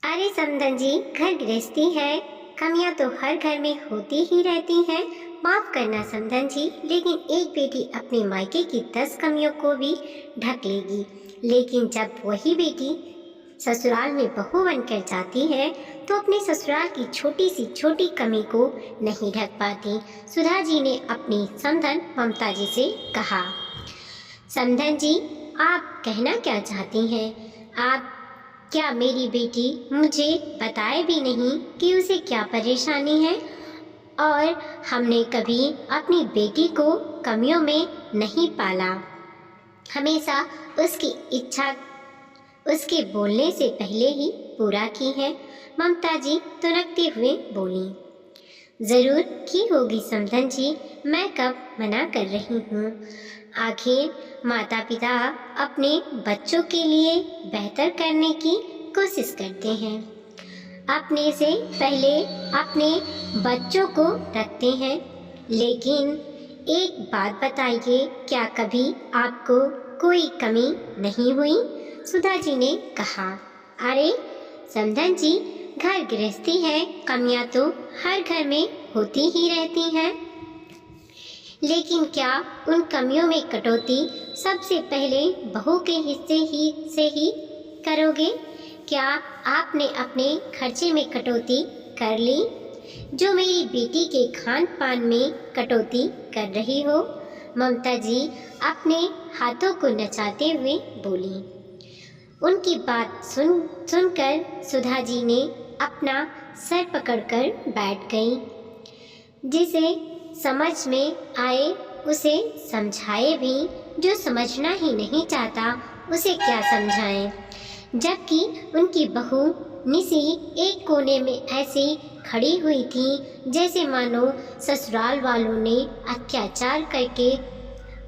अरे समधन जी, घर गृहस्थी है। कमियां तो हर घर में होती ही रहती हैं। माफ करना समधन जी, लेकिन एक बेटी अपने मायके की 10 कमियों को भी ढक लेगी, लेकिन जब वही बेटी ससुराल में बहू बनकर जाती है तो अपने ससुराल की छोटी सी छोटी कमी को नहीं ढक पाती। सुधा जी ने अपनी समधन ममता जी से कहा। समधन जी, आप कहना क्या चाहती हैं? आप क्या मेरी बेटी मुझे बताए भी नहीं कि उसे क्या परेशानी है? और हमने कभी अपनी बेटी को कमियों में नहीं पाला, हमेशा उसकी इच्छा उसके बोलने से पहले ही पूरा की है। ममता जी तुनकते हुए बोली। जरूर की होगी समधन जी, मैं कब मना कर रही हूँ। आखिर माता पिता अपने बच्चों के लिए बेहतर करने की कोशिश करते हैं, अपने से पहले अपने बच्चों को रखते हैं। लेकिन एक बात बताइए, क्या कभी आपको कोई कमी नहीं हुई? सुधा जी ने कहा। अरे समधन जी, घर गृहस्थी है, कमियां तो हर घर में होती ही रहती हैं, लेकिन क्या उन कमियों में कटौती सबसे पहले बहू के हिस्से से ही करोगे? क्या आपने अपने खर्चे में कटौती कर ली, जो मेरी बेटी के खान पान में कटौती कर रही हो? ममता जी अपने हाथों को नचाते हुए बोली। उनकी बात सुनकर सुधा जी ने अपना सर पकड़कर बैठ गई। जिसे समझ में आए उसे समझाए भी, जो समझना ही नहीं चाहता उसे क्या समझाएं। जबकि उनकी बहू निसी एक कोने में ऐसी खड़ी हुई थी जैसे मानो ससुराल वालों ने अत्याचार करके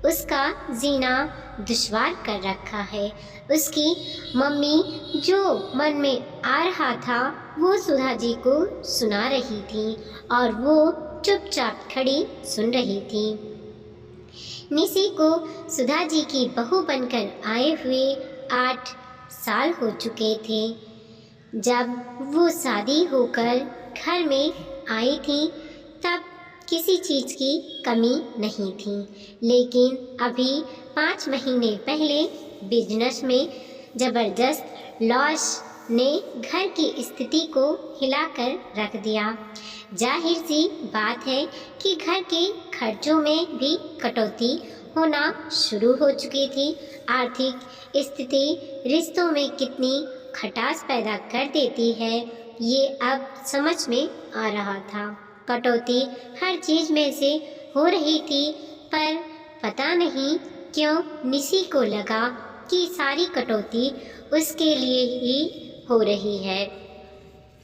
उसका जीना दुश्वार कर रखा है। उसकी मम्मी जो मन में आ रहा था वो सुधा जी को सुना रही थी और वो चुपचाप खड़ी सुन रही थी। निसी को सुधा जी की बहू बनकर आए हुए 8 साल हो चुके थे। जब वो शादी होकर घर में आई थी तब किसी चीज़ की कमी नहीं थी, लेकिन अभी 5 महीने पहले बिजनेस में ज़बरदस्त लॉस ने घर की स्थिति को हिलाकर रख दिया। जाहिर सी बात है कि घर के खर्चों में भी कटौती होना शुरू हो चुकी थी। आर्थिक स्थिति रिश्तों में कितनी खटास पैदा कर देती है, ये अब समझ में आ रहा था। कटौती हर चीज़ में से हो रही थी, पर पता नहीं क्यों निसी को लगा कि सारी कटौती उसके लिए ही हो रही है।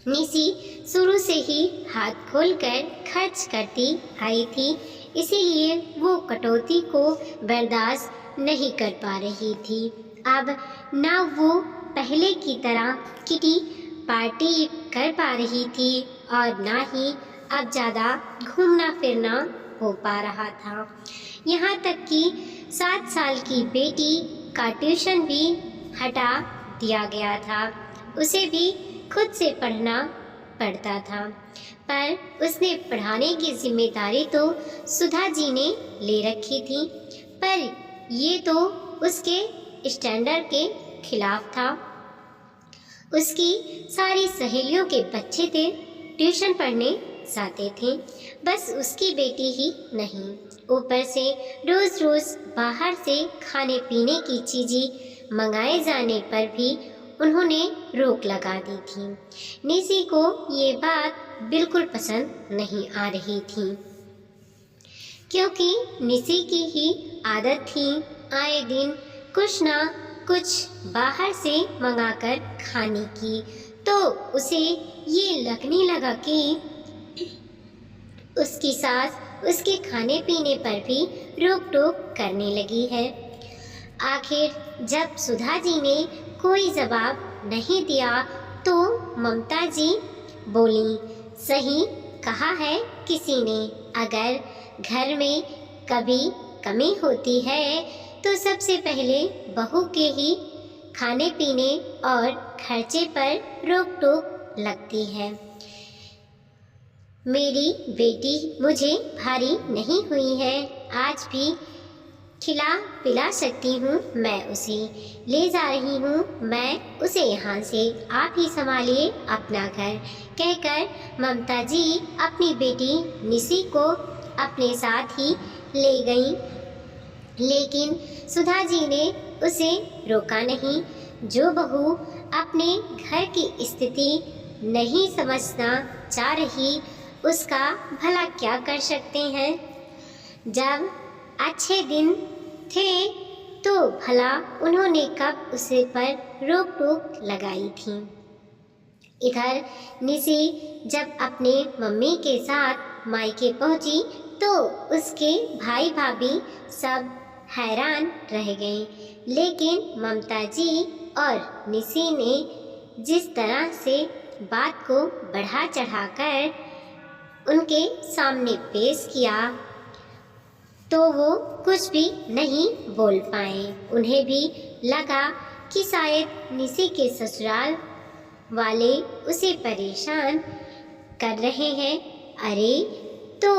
निसी शुरू से ही हाथ खोलकर खर्च करती आई थी, इसीलिए वो कटौती को बर्दाश्त नहीं कर पा रही थी। अब ना वो पहले की तरह किटी पार्टी कर पा रही थी और ना ही अब ज़्यादा घूमना फिरना हो पा रहा था। यहाँ तक कि 7 साल की बेटी का ट्यूशन भी हटा दिया गया था। उसे भी खुद से पढ़ना पड़ता था, पर उसने पढ़ाने की जिम्मेदारी तो सुधा जी ने ले रखी थी। पर ये तो उसके स्टैंडर्ड के खिलाफ था। उसकी सारी सहेलियों के बच्चे थे, ट्यूशन पढ़ने जाते थे, बस उसकी बेटी ही नहीं। ऊपर से रोज़ रोज़ बाहर से खाने पीने की चीज़ें मंगाए जाने पर भी उन्होंने रोक लगा दी थी। निसी को ये बात बिल्कुल पसंद नहीं आ रही थी, क्योंकि निसी की ही आदत थी आए दिन कुछ ना कुछ बाहर से मंगाकर खाने की। तो उसे ये लगने लगा कि उसकी सास उसके खाने पीने पर भी रोक टोक करने लगी है। आखिर जब सुधा जी ने कोई जवाब नहीं दिया तो ममता जी बोली, सही कहा है किसी ने, अगर घर में कभी कमी होती है तो सबसे पहले बहू के ही खाने पीने और खर्चे पर रोक टोक लगती है। मेरी बेटी मुझे भारी नहीं हुई है, आज भी खिला पिला सकती हूँ, मैं उसे ले जा रही हूँ, मैं उसे यहाँ से, आप ही संभालिए अपना घर, कहकर ममता जी अपनी बेटी निशी को अपने साथ ही ले गईं। लेकिन सुधा जी ने उसे रोका नहीं। जो बहू अपने घर की स्थिति नहीं समझना चाह रही, उसका भला क्या कर सकते हैं। जब अच्छे दिन थे तो भला उन्होंने कब उसे पर रोक टोक लगाई थी। इधर निशी जब अपने मम्मी के साथ मायके पहुंची तो उसके भाई भाभी सब हैरान रह गए। लेकिन ममता जी और निशी ने जिस तरह से बात को बढ़ा चढ़ाकर उनके सामने पेश किया तो वो कुछ भी नहीं बोल पाए। उन्हें भी लगा कि शायद निशी के ससुराल वाले उसे परेशान कर रहे हैं। अरे तो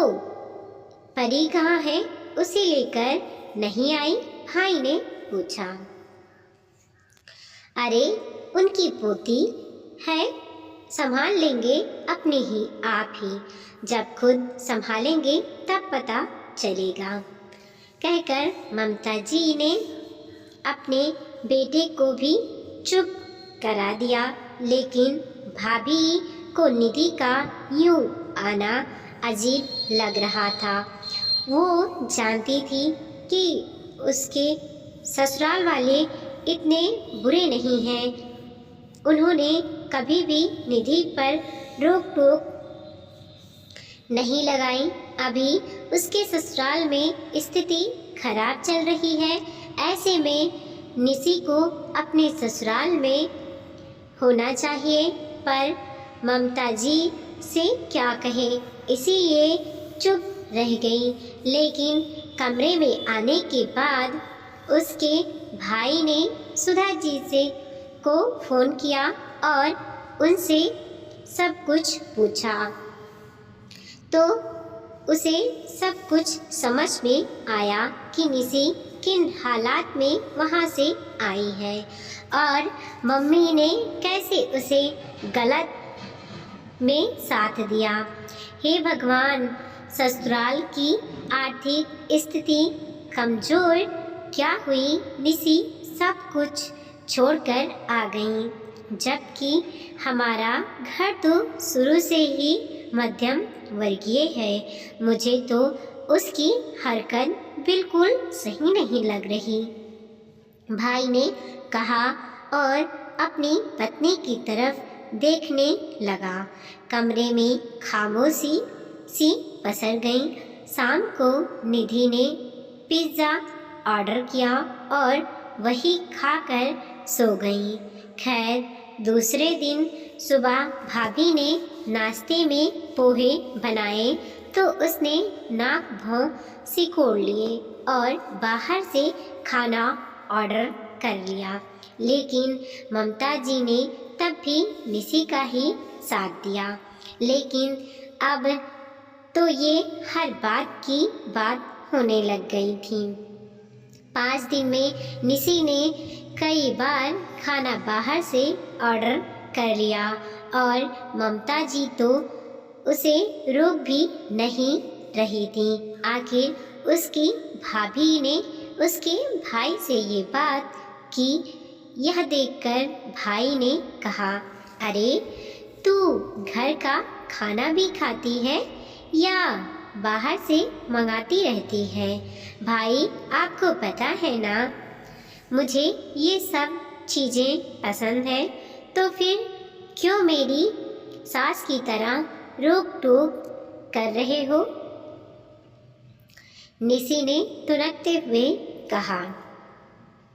परी कहाँ है, उसे लेकर नहीं आई, भाई ने पूछा। अरे उनकी पोती है, संभाल लेंगे अपने ही आप ही, जब खुद संभालेंगे तब पता चलेगा, कहकर ममता जी ने अपने बेटे को भी चुप करा दिया। लेकिन भाभी को निधि का यूं आना अजीब लग रहा था। वो जानती थी कि उसके ससुराल वाले इतने बुरे नहीं हैं। उन्होंने कभी भी निधि पर रोक टोक नहीं लगाई। अभी उसके ससुराल में स्थिति खराब चल रही है। ऐसे में निशी को अपने ससुराल में होना चाहिए, पर ममता जी से क्या कहे, इसीलिए चुप रह गई। लेकिन कमरे में आने के बाद उसके भाई ने सुधा जी से को फ़ोन किया और उनसे सब कुछ पूछा तो उसे सब कुछ समझ में आया कि निशी किन हालात में वहाँ से आई है और मम्मी ने कैसे उसे गलत में साथ दिया। हे भगवान, ससुराल की आर्थिक स्थिति कमज़ोर क्या हुई, निशी सब कुछ छोड़कर आ गई, जबकि हमारा घर तो शुरू से ही मध्यम वर्गीय है। मुझे तो उसकी हरकत बिल्कुल सही नहीं लग रही, भाई ने कहा और अपनी पत्नी की तरफ देखने लगा। कमरे में खामोशी सी पसर गई। शाम को निधि ने पिज़्ज़ा ऑर्डर किया और वही खाकर सो गई। खैर दूसरे दिन सुबह भाभी ने नाश्ते में पोहे बनाए तो उसने नाक भौं सिकोड़ लिए और बाहर से खाना ऑर्डर कर लिया। लेकिन ममता जी ने तब भी निशी का ही साथ दिया। लेकिन अब तो ये हर बात की बात होने लग गई थी। 5 दिन में निशी ने कई बार खाना बाहर से ऑर्डर कर लिया और ममता जी तो उसे रोक भी नहीं रही थी। आखिर उसकी भाभी ने उसके भाई से ये बात की। यह देखकर भाई ने कहा, अरे तू घर का खाना भी खाती है या बाहर से मंगाती रहती है? भाई, आपको पता है ना मुझे ये सब चीज़ें पसंद है, तो फिर क्यों मेरी सास की तरह रोक टोक कर रहे हो? निशी ने तुरंते हुए कहा।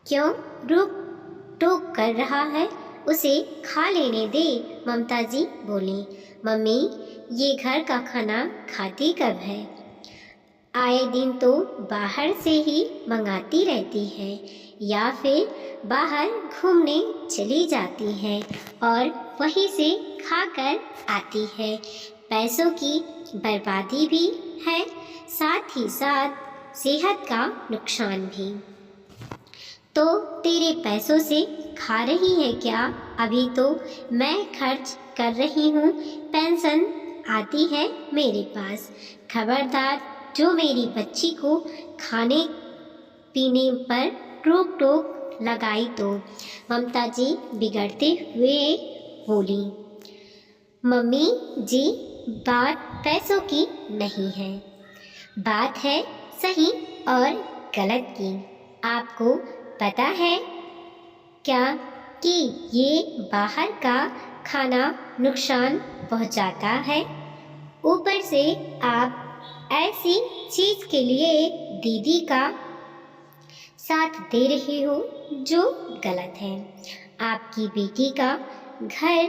क्यों रोक टोक कर रहा है, उसे खा लेने दे, ममता जी बोली। मम्मी, ये घर का खाना खाती कब है? आए दिन तो बाहर से ही मंगाती रहती है। या फिर बाहर घूमने चली जाती है और वहीं से खाकर आती है। पैसों की बर्बादी भी है, साथ ही साथ सेहत का नुकसान भी। तो तेरे पैसों से खा रही है क्या? अभी तो मैं खर्च कर रही हूँ, पेंशन आती है मेरे पास। खबरदार, जो मेरी बच्ची को खाने पीने पर रोक टोक लगाई तो। ममता जी बिगड़ते हुए बोली। मम्मी जी, बात पैसों की नहीं है, बात है सही और गलत की। आपको पता है क्या कि ये बाहर का खाना नुकसान पहुंचाता है? ऊपर से आप ऐसी चीज़ के लिए दीदी का साथ दे रही हो जो गलत है। आपकी बेटी का घर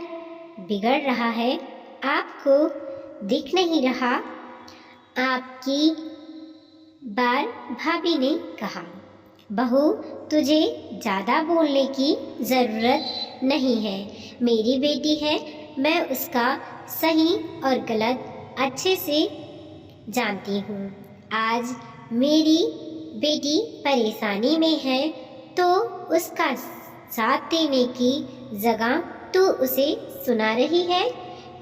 बिगड़ रहा है, आपको दिख नहीं रहा? आपकी बार भाभी ने कहा, बहू तुझे ज़्यादा बोलने की ज़रूरत नहीं है, मेरी बेटी है, मैं उसका सही और गलत अच्छे से जानती हूँ। आज मेरी बेटी परेशानी में है तो उसका साथ देने की जगह तू उसे सुना रही है?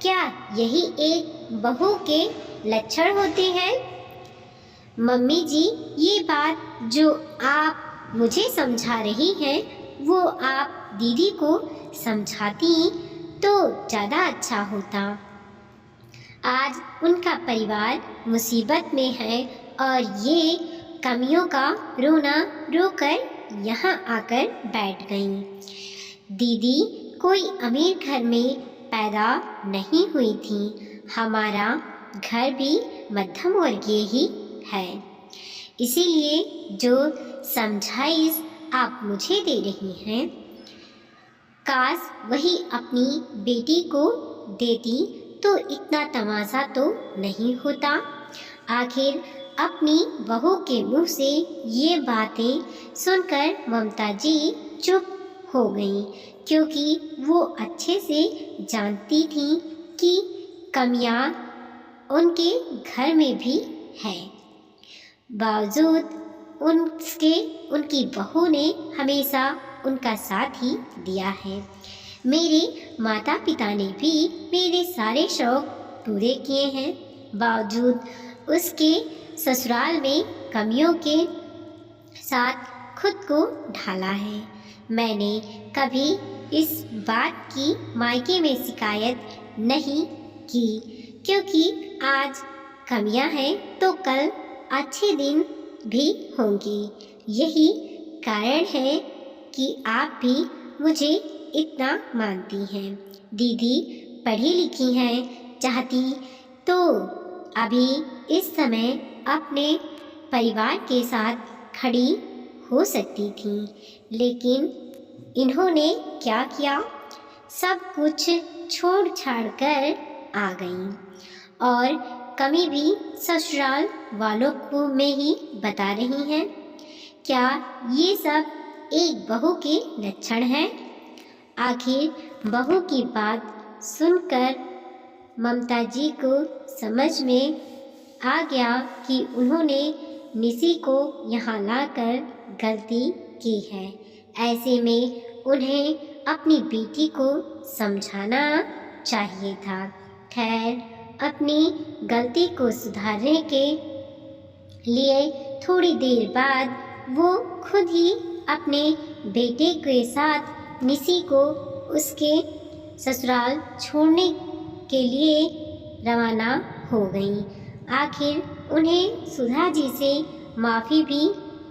क्या यही एक बहू के लक्षण होते हैं? मम्मी जी, ये बात जो आप मुझे समझा रही हैं वो आप दीदी को समझाती तो ज़्यादा अच्छा होता। आज उनका परिवार मुसीबत में है और ये कमियों का रोना रोकर यहाँ आकर बैठ गईं। दीदी कोई अमीर घर में पैदा नहीं हुई थी, हमारा घर भी मध्यम वर्गीय ही है। इसीलिए जो समझाइश आप मुझे दे रही हैं, काश वही अपनी बेटी को देती तो इतना तमाशा तो नहीं होता। आखिर अपनी बहू के मुंह से ये बातें सुनकर ममता जी चुप हो गईं, क्योंकि वो अच्छे से जानती थी कि कमियां उनके घर में भी है। बावजूद उनकी बहू ने हमेशा उनका साथ ही दिया है। मेरे माता पिता ने भी मेरे सारे शौक पूरे किए हैं, बावजूद उसके ससुराल में कमियों के साथ खुद को ढाला है। मैंने कभी इस बात की मायके में शिकायत नहीं की, क्योंकि आज कमियां हैं तो कल अच्छे दिन भी होंगी। यही कारण है कि आप भी मुझे इतना मानती हैं। दीदी पढ़ी लिखी हैं, चाहती तो अभी इस समय अपने परिवार के साथ खड़ी हो सकती थी, लेकिन इन्होंने क्या किया, सब कुछ छोड़ छाड़ कर आ गईं और कमी भी ससुराल वालों को में ही बता रही हैं। क्या ये सब एक बहू के लक्षण हैं? आखिर बहू की बात सुनकर ममता जी को समझ में आ गया कि उन्होंने निशी को यहाँ लाकर गलती की है। ऐसे में उन्हें अपनी बेटी को समझाना चाहिए था। खैर, अपनी गलती को सुधारने के लिए थोड़ी देर बाद वो खुद ही अपने बेटे के साथ निशी को उसके ससुराल छोड़ने के लिए रवाना हो गईं। आखिर उन्हें सुधा जी से माफ़ी भी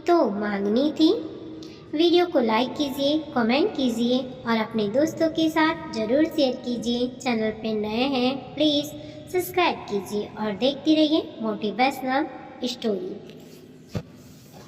तो मांगनी थी। वीडियो को लाइक कीजिए, कमेंट कीजिए और अपने दोस्तों के साथ ज़रूर शेयर कीजिए। चैनल पे नए हैं प्लीज़ सब्सक्राइब कीजिए और देखते रहिए मोटिवेशनल स्टोरी।